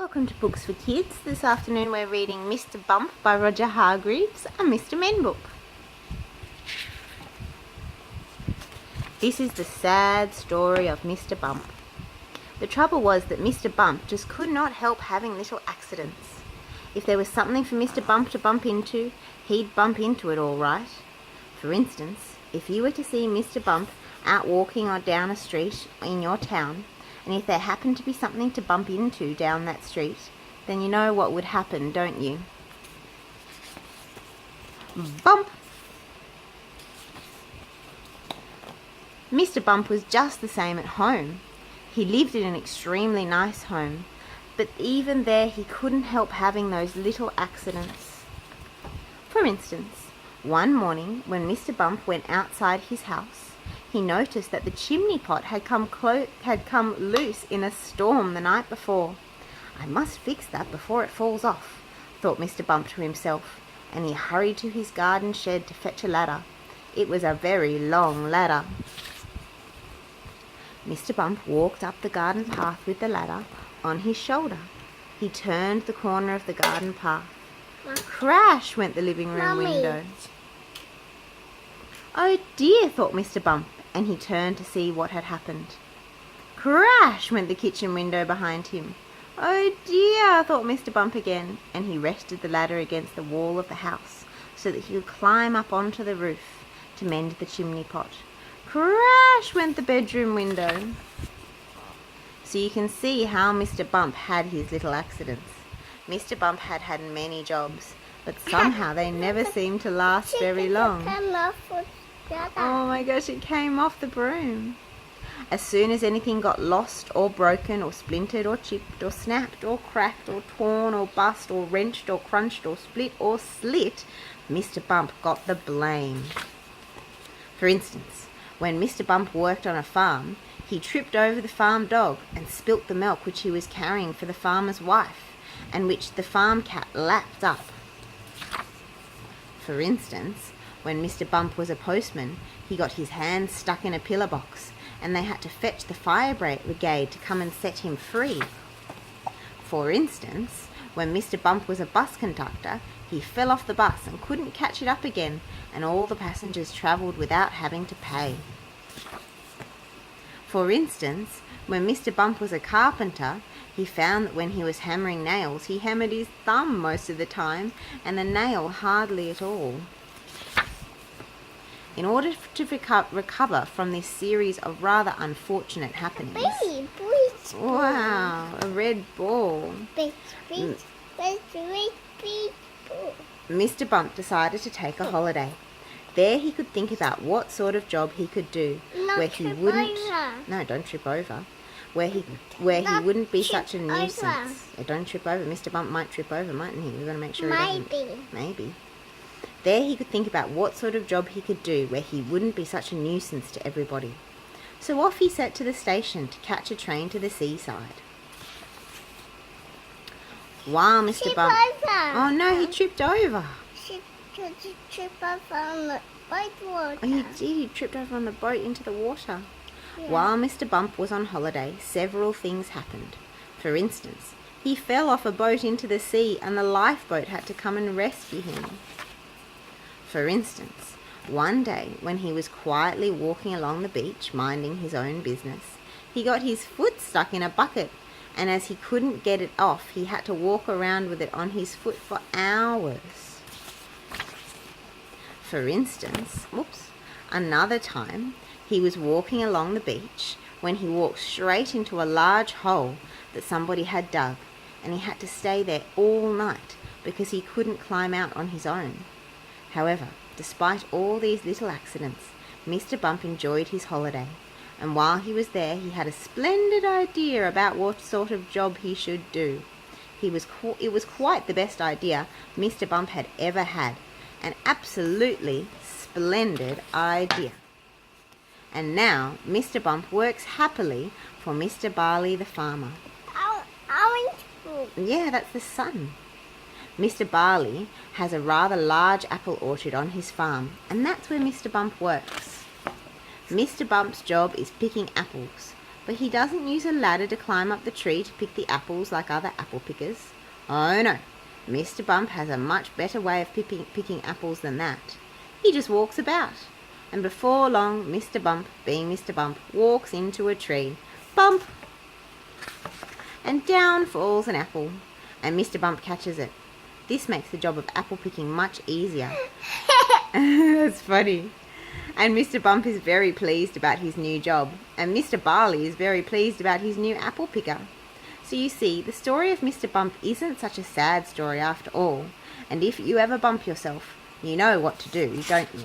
Welcome to Books for Kids. This afternoon we're reading Mr. Bump by Roger Hargreaves and Mr. Menbook. This is the sad story of Mr. Bump. The trouble was that Mr. Bump just could not help having little accidents. If there was something for Mr. Bump to bump into, he'd bump into it all right. For instance, if you were to see Mr. Bump out walking or down a street in your town, and if there happened to be something to bump into down that street, then you know what would happen, don't you? Bump! Mr. Bump was just the same at home. He lived in an extremely nice home, but even there he couldn't help having those little accidents. For instance, one morning when Mr. Bump went outside his house, he noticed that the chimney pot had come loose in a storm the night before. "I must fix that before it falls off," thought Mr. Bump to himself, and he hurried to his garden shed to fetch a ladder. It was a very long ladder. Mr. Bump walked up the garden path with the ladder on his shoulder. He turned the corner of the garden path. Crash went the living room window. "Oh dear," thought Mr. Bump, and he turned to see what had happened. Crash went the kitchen window behind him. "Oh dear," thought Mr. Bump again, and he rested the ladder against the wall of the house so that he could climb up onto the roof to mend the chimney pot. Crash went the bedroom window. So you can see how Mr. Bump had his little accidents. Mr. Bump had many jobs, but somehow they never seemed to last very long. Oh my gosh, it came off the broom. As soon as anything got lost or broken or splintered or chipped or snapped or cracked or torn or bust or wrenched or crunched or split or slit, Mr. Bump got the blame. For instance, when Mr. Bump worked on a farm, he tripped over the farm dog and spilt the milk which he was carrying for the farmer's wife, and which the farm cat lapped up. For instance, when Mr. Bump was a postman, he got his hand stuck in a pillar box, and they had to fetch the fire brigade to come and set him free. For instance, when Mr. Bump was a bus conductor, he fell off the bus and couldn't catch it up again, and all the passengers travelled without having to pay. For instance, when Mr. Bump was a carpenter, he found that when he was hammering nails, he hammered his thumb most of the time, and the nail hardly at all. In order to recover from this series of rather unfortunate happenings... Wow, a red ball. Mr. Bump decided to take a holiday. There he could think about what sort of job he could do where he wouldn't... No, don't trip over. Where he wouldn't be such a nuisance. Don't trip over. Mr. Bump might trip over, mightn't he? We've got to make sure he doesn't. Maybe. There he could think about what sort of job he could do where he wouldn't be such a nuisance to everybody. So off he set to the station to catch a train to the seaside. While Mr. Bump... Oh no, he tripped over. He tripped over on the boat. Oh, he did. He tripped over on the boat into the water. Yeah. While Mr. Bump was on holiday, several things happened. For instance, he fell off a boat into the sea and the lifeboat had to come and rescue him. For instance, one day when he was quietly walking along the beach, minding his own business, he got his foot stuck in a bucket, and as he couldn't get it off, he had to walk around with it on his foot for hours. For instance, another time, he was walking along the beach when he walked straight into a large hole that somebody had dug, and he had to stay there all night because he couldn't climb out on his own. However, despite all these little accidents, Mr. Bump enjoyed his holiday, and while he was there he had a splendid idea about what sort of job he should do. It was quite the best idea Mr. Bump had ever had, an absolutely splendid idea. And now Mr. Bump works happily for Mr. Barley the farmer. Yeah, that's the sun. Mr. Barley has a rather large apple orchard on his farm, and that's where Mr. Bump works. Mr. Bump's job is picking apples, But he doesn't use a ladder to climb up the tree to pick the apples like other apple pickers. Oh no, Mr. Bump has a much better way of picking apples than that. He just walks about. And before long, Mr. Bump, being Mr. Bump, walks into a tree. Bump! And down falls an apple, and Mr. Bump catches it. This makes the job of apple picking much easier. That's funny. And Mr. Bump is very pleased about his new job, and Mr. Barley is very pleased about his new apple picker. So you see, the story of Mr. Bump isn't such a sad story after all, and if you ever bump yourself, you know what to do, don't you?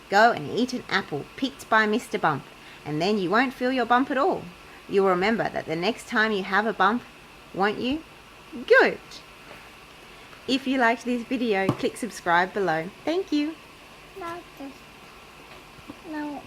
Go and eat an apple picked by Mr. Bump, and then you won't feel your bump at all. You'll remember that the next time you have a bump, won't you? Good! If you liked this video, click subscribe below. Thank you. Not this. No.